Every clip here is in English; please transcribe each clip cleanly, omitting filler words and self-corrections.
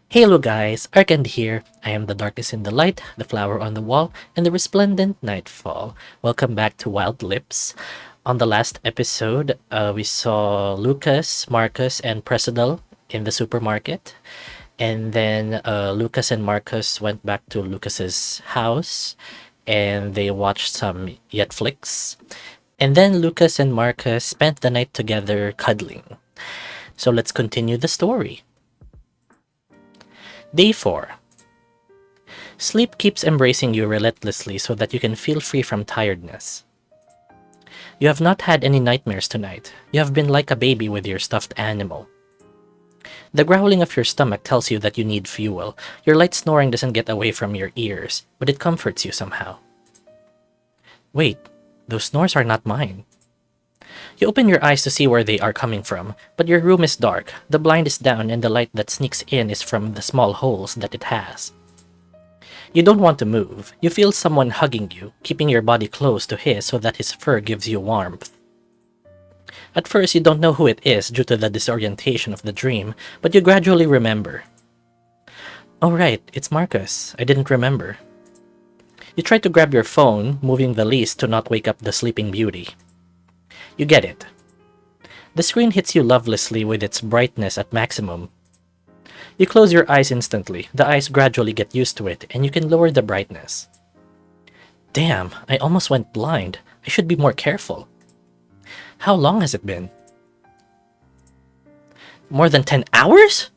Hello guys, Arcand here. I am the darkness in the light, the flower on the wall, and the resplendent nightfall. Welcome back to Wild Lips. On the last episode, we saw Lucas, Marcus, and Presidel in the supermarket. And then Lucas and Marcus went back to Lucas's house and they watched some Netflix. And then Lucas and Marcus spent the night together cuddling. So let's continue the story. Day 4. Sleep keeps embracing you relentlessly so that you can feel free from tiredness. You have not had any nightmares tonight. You have been like a baby with your stuffed animal. The growling of your stomach tells you that you need fuel. Your light snoring doesn't get away from your ears, but it comforts you somehow. Wait, those snores are not mine. You open your eyes to see where they are coming from, but your room is dark, the blind is down, and the light that sneaks in is from the small holes that it has. You don't want to move. You feel someone hugging you, keeping your body close to his so that his fur gives you warmth. At first, you don't know who it is due to the disorientation of the dream, but you gradually remember. Oh right, it's Marcus. I didn't remember. You try to grab your phone, moving the least to not wake up the sleeping beauty. You get it. The screen hits you lovelessly with its brightness at maximum. You close your eyes instantly, the eyes gradually get used to it, and you can lower the brightness. Damn, I almost went blind. I should be more careful. How long has it been? More than 10 hours?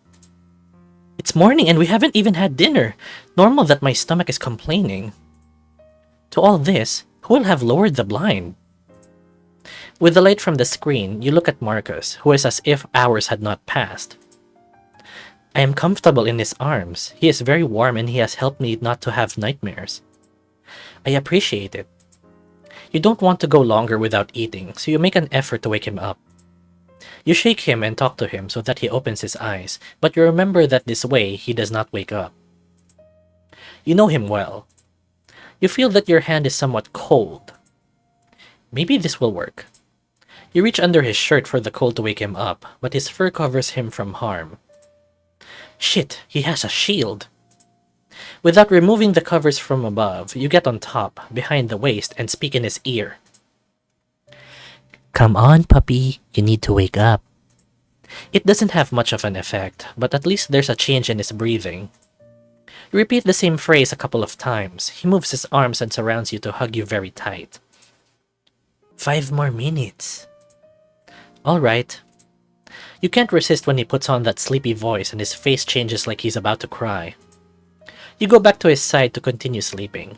It's morning and we haven't even had dinner. Normal that my stomach is complaining. To all this, who will have lowered the blind? With the light from the screen, you look at Marcus, who is as if hours had not passed. I am comfortable in his arms. He is very warm and he has helped me not to have nightmares. I appreciate it. You don't want to go longer without eating, so you make an effort to wake him up. You shake him and talk to him so that he opens his eyes, but you remember that this way he does not wake up. You know him well. You feel that your hand is somewhat cold. Maybe this will work. You reach under his shirt for the cold to wake him up, but his fur covers him from harm. Shit, he has a shield. Without removing the covers from above, you get on top, behind the waist, and speak in his ear. Come on, puppy, you need to wake up. It doesn't have much of an effect, but at least there's a change in his breathing. You repeat the same phrase a couple of times. He moves his arms and surrounds you to hug you very tight. 5 more minutes. All right. You can't resist when he puts on that sleepy voice and his face changes like he's about to cry. You go back to his side to continue sleeping.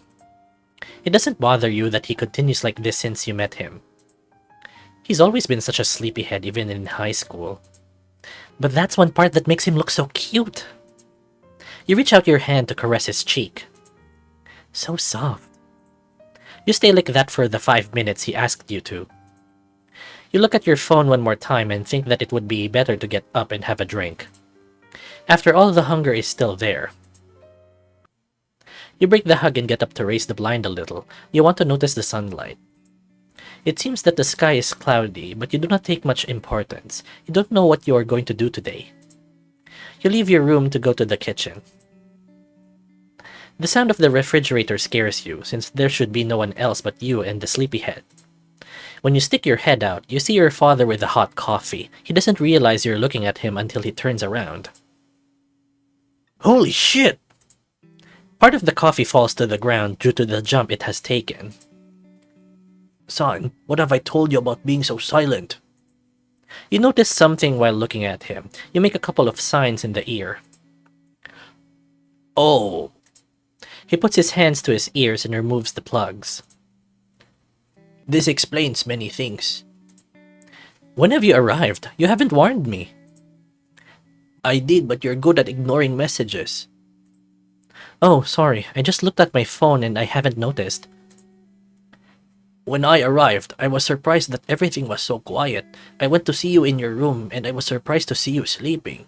It doesn't bother you that he continues like this since you met him. He's always been such a sleepyhead even in high school. But that's one part that makes him look so cute. You reach out your hand to caress his cheek. So soft. You stay like that for the 5 minutes he asked you to. You look at your phone one more time and think that it would be better to get up and have a drink. After all, the hunger is still there. You break the hug and get up to raise the blind a little. You want to notice the sunlight. It seems that the sky is cloudy, but you do not take much importance. You don't know what you are going to do today. You leave your room to go to the kitchen. The sound of the refrigerator scares you, since there should be no one else but you and the sleepyhead. When you stick your head out, you see your father with the hot coffee. He doesn't realize you're looking at him until he turns around. Holy shit! Part of the coffee falls to the ground due to the jump it has taken. Son, what have I told you about being so silent? You notice something while looking at him. You make a couple of signs in the ear. Oh! He puts his hands to his ears and removes the plugs. This explains many things. When have you arrived? You haven't warned me. I did, but you're good at ignoring messages. Oh, sorry. I just looked at my phone and I haven't noticed. When I arrived, I was surprised that everything was so quiet. I went to see you in your room and I was surprised to see you sleeping.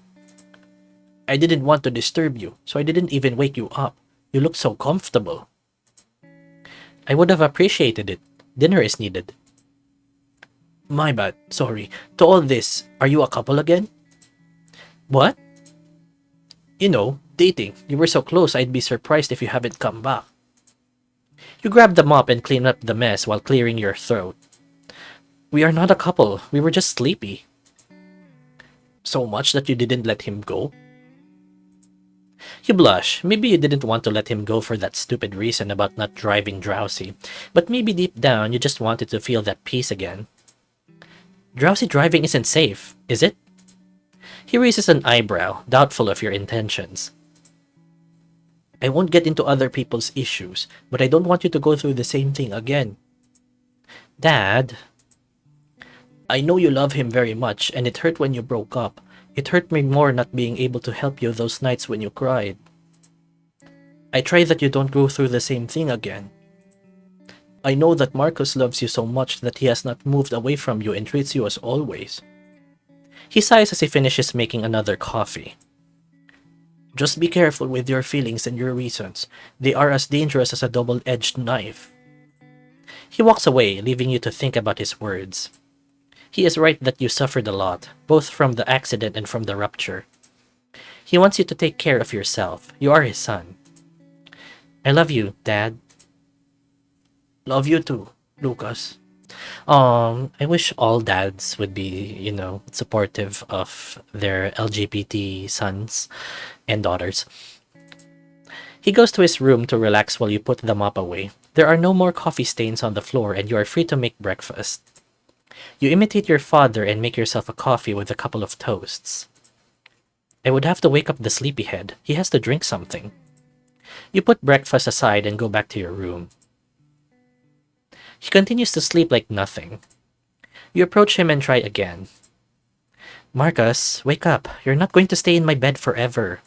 I didn't want to disturb you, so I didn't even wake you up. You looked so comfortable. I would have appreciated it. Dinner is needed. My bad, sorry. To all this, are you a couple again? What? Dating. You were so close, I'd be surprised if you haven't come back. You grab the mop and clean up the mess while clearing your throat. We are not a couple. We were just sleepy. So much that you didn't let him go? You blush. Maybe you didn't want to let him go for that stupid reason about not driving drowsy. But maybe deep down, you just wanted to feel that peace again. Drowsy driving isn't safe, is it? He raises an eyebrow, doubtful of your intentions. I won't get into other people's issues, but I don't want you to go through the same thing again. Dad, I know you love him very much, and it hurt when you broke up. It hurt me more not being able to help you those nights when you cried. I pray that you don't go through the same thing again. I know that Marcus loves you so much that he has not moved away from you and treats you as always. He sighs as he finishes making another coffee. Just be careful with your feelings and your reasons. They are as dangerous as a double-edged knife. He walks away, leaving you to think about his words. He is right that you suffered a lot, both from the accident and from the rupture. He wants you to take care of yourself. You are his son. I love you, Dad. Love you too, Lucas. I wish all dads would be, supportive of their LGBT sons and daughters. He goes to his room to relax while you put the mop away. There are no more coffee stains on the floor and you are free to make breakfast. You imitate your father and make yourself a coffee with a couple of toasts. I would have to wake up the sleepyhead. He has to drink something. You put breakfast aside and go back to your room. He continues to sleep like nothing. You approach him and try again. Marcus, wake up. You're not going to stay in my bed forever.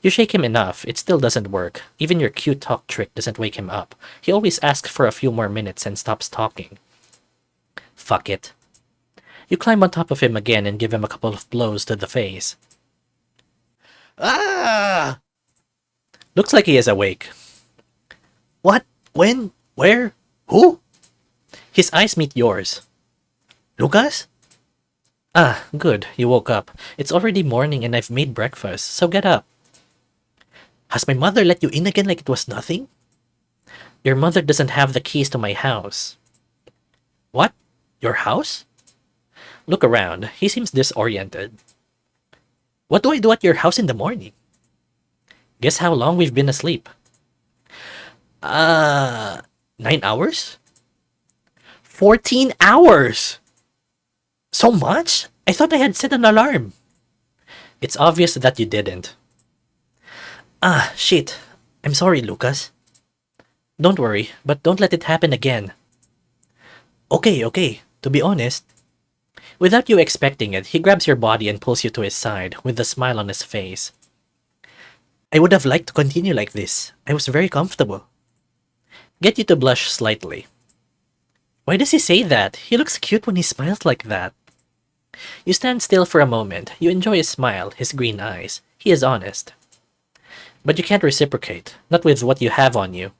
You shake him enough. It still doesn't work. Even your cute talk trick doesn't wake him up. He always asks for a few more minutes and stops talking. Fuck it. You climb on top of him again and give him a couple of blows to the face. Ah! Looks like he is awake. What? When? Where? Who? His eyes meet yours. Lucas? Ah, good. You woke up. It's already morning and I've made breakfast, so get up. Has my mother let you in again like it was nothing? Your mother doesn't have the keys to my house. What? Your house? Look around. He seems disoriented. What do I do at your house in the morning? Guess how long we've been asleep? 9 hours? 14 hours! So much? I thought I had set an alarm. It's obvious that you didn't. Ah, shit. I'm sorry, Lucas. Don't worry, but don't let it happen again. Okay. To be honest. Without you expecting it, he grabs your body and pulls you to his side, with a smile on his face. I would have liked to continue like this. I was very comfortable. Get you to blush slightly. Why does he say that? He looks cute when he smiles like that. You stand still for a moment. You enjoy his smile, his green eyes. He is honest. But you can't reciprocate, not with what you have on you.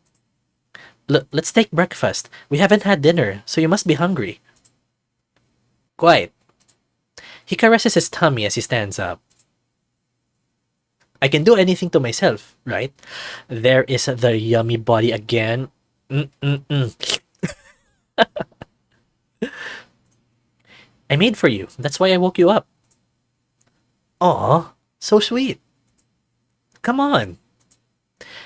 Let's take breakfast. We haven't had dinner, so you must be hungry. Quiet. He caresses his tummy as he stands up. I can do anything to myself, right? There is the yummy body again. I made for you. That's why I woke you up. Aw, so sweet. Come on.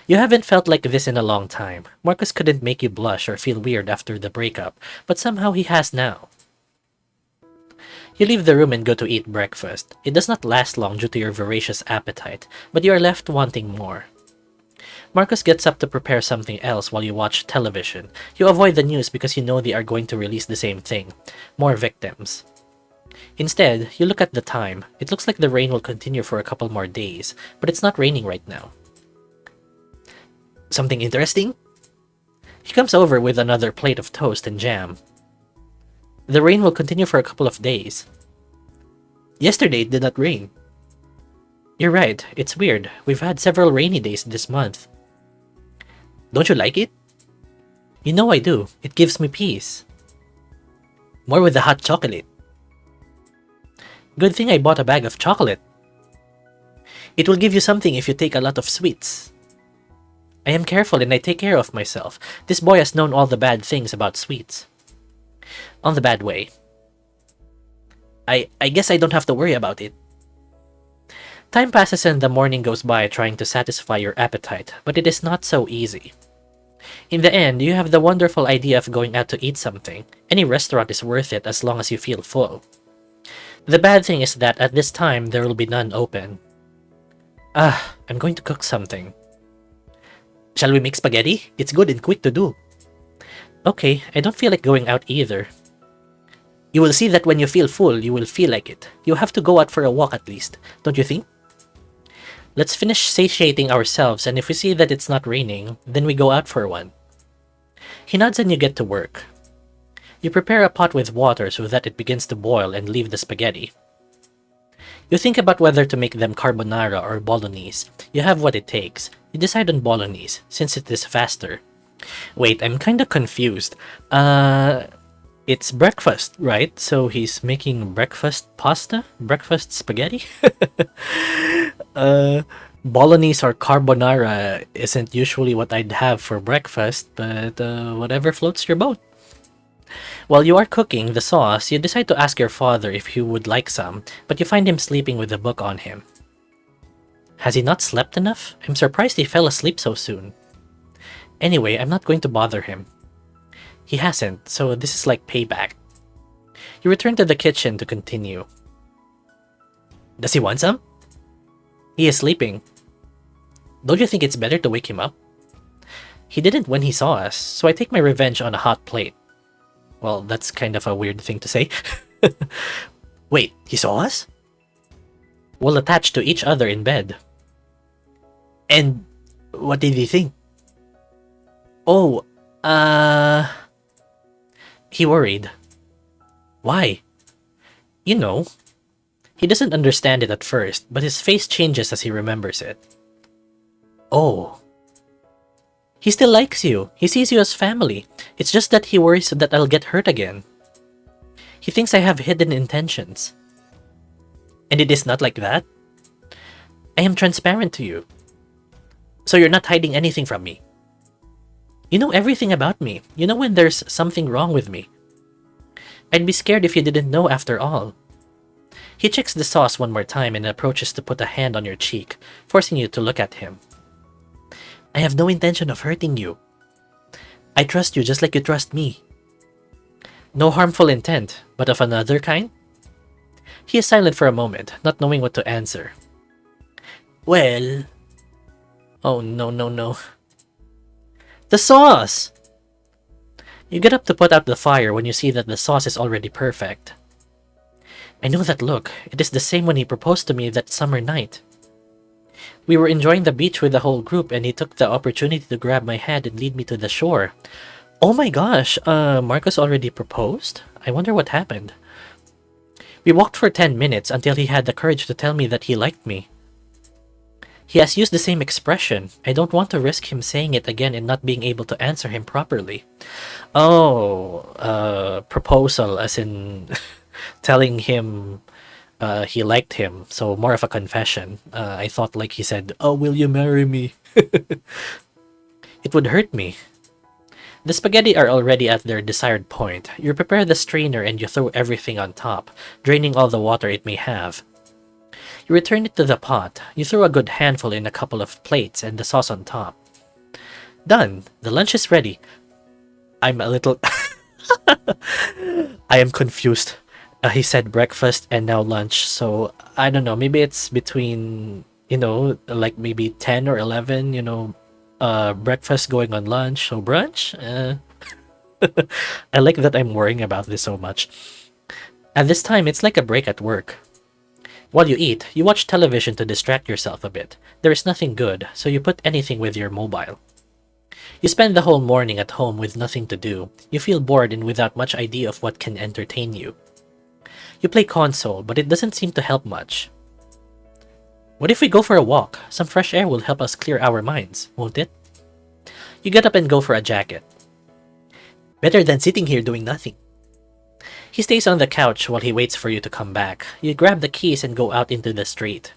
You haven't felt like this in a long time. Marcus couldn't make you blush or feel weird after the breakup, but somehow he has now. You leave the room and go to eat breakfast. It does not last long due to your voracious appetite, but you are left wanting more. Marcus gets up to prepare something else while you watch television. You avoid the news because you know they are going to release the same thing. More victims. Instead, you look at the time. It looks like the rain will continue for a couple more days, but it's not raining right now. Something interesting? He comes over with another plate of toast and jam. The rain will continue for a couple of days. Yesterday it did not rain. You're right, it's weird. We've had several rainy days this month. Don't you like it? You know I do. It gives me peace. More with the hot chocolate. Good thing I bought a bag of chocolate. It will give you something if you take a lot of sweets. I am careful and I take care of myself. This boy has known all the bad things about sweets. On the bad way. I guess I don't have to worry about it. Time passes and the morning goes by trying to satisfy your appetite, but it is not so easy. In the end, you have the wonderful idea of going out to eat something. Any restaurant is worth it as long as you feel full. The bad thing is that at this time, there will be none open. I'm going to cook something. Shall we make spaghetti? It's good and quick to do. Okay, I don't feel like going out either. You will see that when you feel full, you will feel like it. You have to go out for a walk at least, don't you think? Let's finish satiating ourselves, and if we see that it's not raining, then we go out for one. He nods and you get to work. You prepare a pot with water so that it begins to boil and leave the spaghetti. You think about whether to make them carbonara or bolognese. You have what it takes. You decide on bolognese, since it is faster. Wait, I'm kinda confused. It's breakfast, right? So he's making breakfast pasta? Breakfast spaghetti? Bolognese or carbonara isn't usually what I'd have for breakfast, but whatever floats your boat. While you are cooking the sauce, you decide to ask your father if he would like some, but you find him sleeping with a book on him. Has he not slept enough? I'm surprised he fell asleep so soon. Anyway, I'm not going to bother him. He hasn't, so this is like payback. You return to the kitchen to continue. Does he want some? He is sleeping. Don't you think it's better to wake him up? He didn't when he saw us, so I take my revenge on a hot plate. Well, that's kind of a weird thing to say. Wait, he saw us? We'll attach to each other in bed. And what did he think? Oh, he worried. Why? You know. He doesn't understand it at first, but his face changes as he remembers it. Oh. He still likes you. He sees you as family. It's just that he worries that I'll get hurt again. He thinks I have hidden intentions. And it is not like that. I am transparent to you. So you're not hiding anything from me. You know everything about me. You know when there's something wrong with me. I'd be scared if you didn't know after all. He checks the sauce one more time and approaches to put a hand on your cheek, forcing you to look at him. I have no intention of hurting you. I trust you just like you trust me. No harmful intent, but of another kind? He is silent for a moment, not knowing what to answer. Well... Oh, no. The sauce! You get up to put out the fire when you see that the sauce is already perfect. I know that look. It is the same when he proposed to me that summer night. We were enjoying the beach with the whole group and he took the opportunity to grab my hand and lead me to the shore. Oh my gosh, Marcus already proposed? I wonder what happened. We walked for 10 minutes until he had the courage to tell me that he liked me. He has used the same expression. I don't want to risk him saying it again and not being able to answer him properly. Oh, proposal as in telling him he liked him. So more of a confession. I thought like he said, oh, will you marry me? It would hurt me. The spaghetti are already at their desired point. You prepare the strainer and you throw everything on top, draining all the water it may have. You return it to the pot. You throw a good handful in a couple of plates and the sauce on top. Done. The lunch is ready. I'm a little... I am confused. He said breakfast and now lunch, so I don't know. Maybe it's between, like maybe 10 or 11, breakfast going on lunch, so brunch? I like that I'm worrying about this so much. At this time, it's like a break at work. While you eat, you watch television to distract yourself a bit. There is nothing good, so you put anything with your mobile. You spend the whole morning at home with nothing to do. You feel bored and without much idea of what can entertain you. You play console, but it doesn't seem to help much. What if we go for a walk? Some fresh air will help us clear our minds, won't it? You get up and go for a jacket. Better than sitting here doing nothing. He stays on the couch while he waits for you to come back. You grab the keys and go out into the street.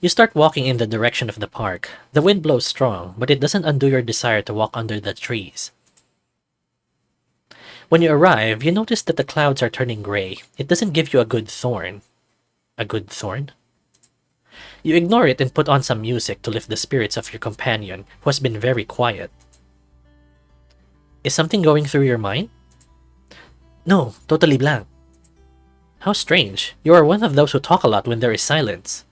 You start walking in the direction of the park. The wind blows strong, but it doesn't undo your desire to walk under the trees. When you arrive, you notice that the clouds are turning gray. It doesn't give you a good thorn. A good thorn? You ignore it and put on some music to lift the spirits of your companion, who has been very quiet. Is something going through your mind? No, totally blank. How strange. You are one of those who talk a lot when there is silence.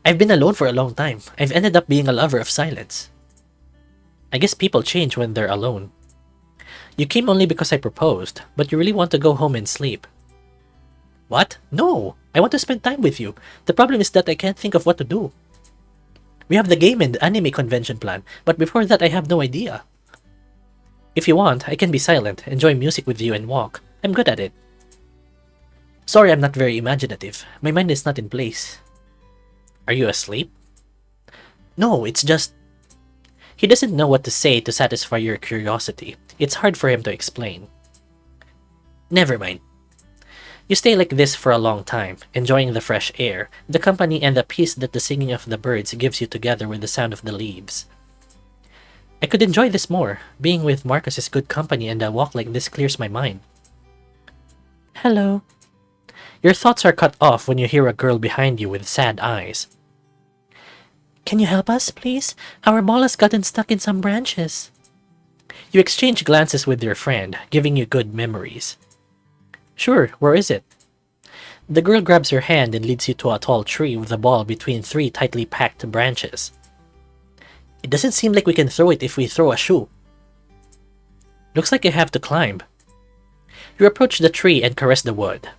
I've been alone for a long time. I've ended up being a lover of silence. I guess people change when they're alone. You came only because I proposed, but you really want to go home and sleep. What? No! I want to spend time with you. The problem is that I can't think of what to do. We have the game and anime convention plan, but before that I have no idea. If you want, I can be silent, enjoy music with you and walk. I'm good at it. Sorry, I'm not very imaginative. My mind is not in place. Are you asleep? No, it's just... He doesn't know what to say to satisfy your curiosity. It's hard for him to explain. Never mind. You stay like this for a long time, enjoying the fresh air, the company and the peace that the singing of the birds gives you together with the sound of the leaves. I could enjoy this more. Being with Marcus is good company and a walk like this clears my mind. Hello. Your thoughts are cut off when you hear a girl behind you with sad eyes. Can you help us, please? Our ball has gotten stuck in some branches. You exchange glances with your friend, giving you good memories. Sure, where is it? The girl grabs your hand and leads you to a tall tree with the ball between 3 tightly packed branches. It doesn't seem like we can throw it if we throw a shoe. Looks like you have to climb. You approach the tree and caress the wood.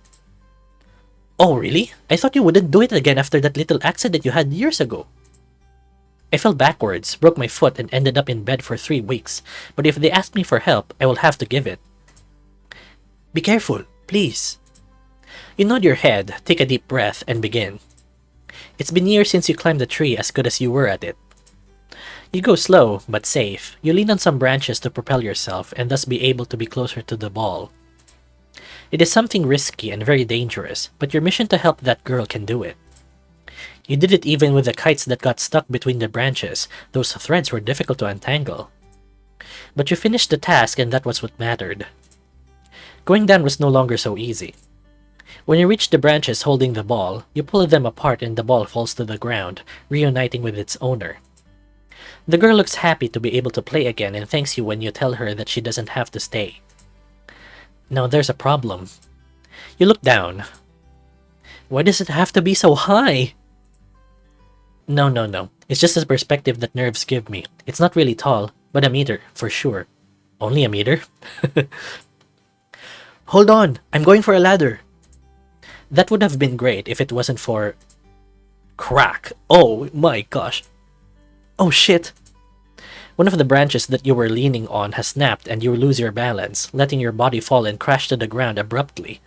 Oh, really? I thought you wouldn't do it again after that little accident you had years ago. I fell backwards, broke my foot, and ended up in bed for 3 weeks, but if they ask me for help, I will have to give it. Be careful, please. You nod your head, take a deep breath, and begin. It's been years since you climbed the tree as good as you were at it. You go slow, but safe. You lean on some branches to propel yourself, and thus be able to be closer to the ball. It is something risky and very dangerous, but your mission to help that girl can do it. You did it even with the kites that got stuck between the branches. Those threads were difficult to untangle. But you finished the task and that was what mattered. Going down was no longer so easy. When you reach the branches holding the ball, you pull them apart and the ball falls to the ground, reuniting with its owner. The girl looks happy to be able to play again and thanks you when you tell her that she doesn't have to stay. Now there's a problem. You look down. Why does it have to be so high? No. It's just a perspective that nerves give me. It's not really tall, but a meter, for sure. Only a meter? Hold on, I'm going for a ladder. That would have been great if it wasn't for... Crack! Oh my gosh. Oh shit! One of the branches that you were leaning on has snapped and you lose your balance, letting your body fall and crash to the ground abruptly.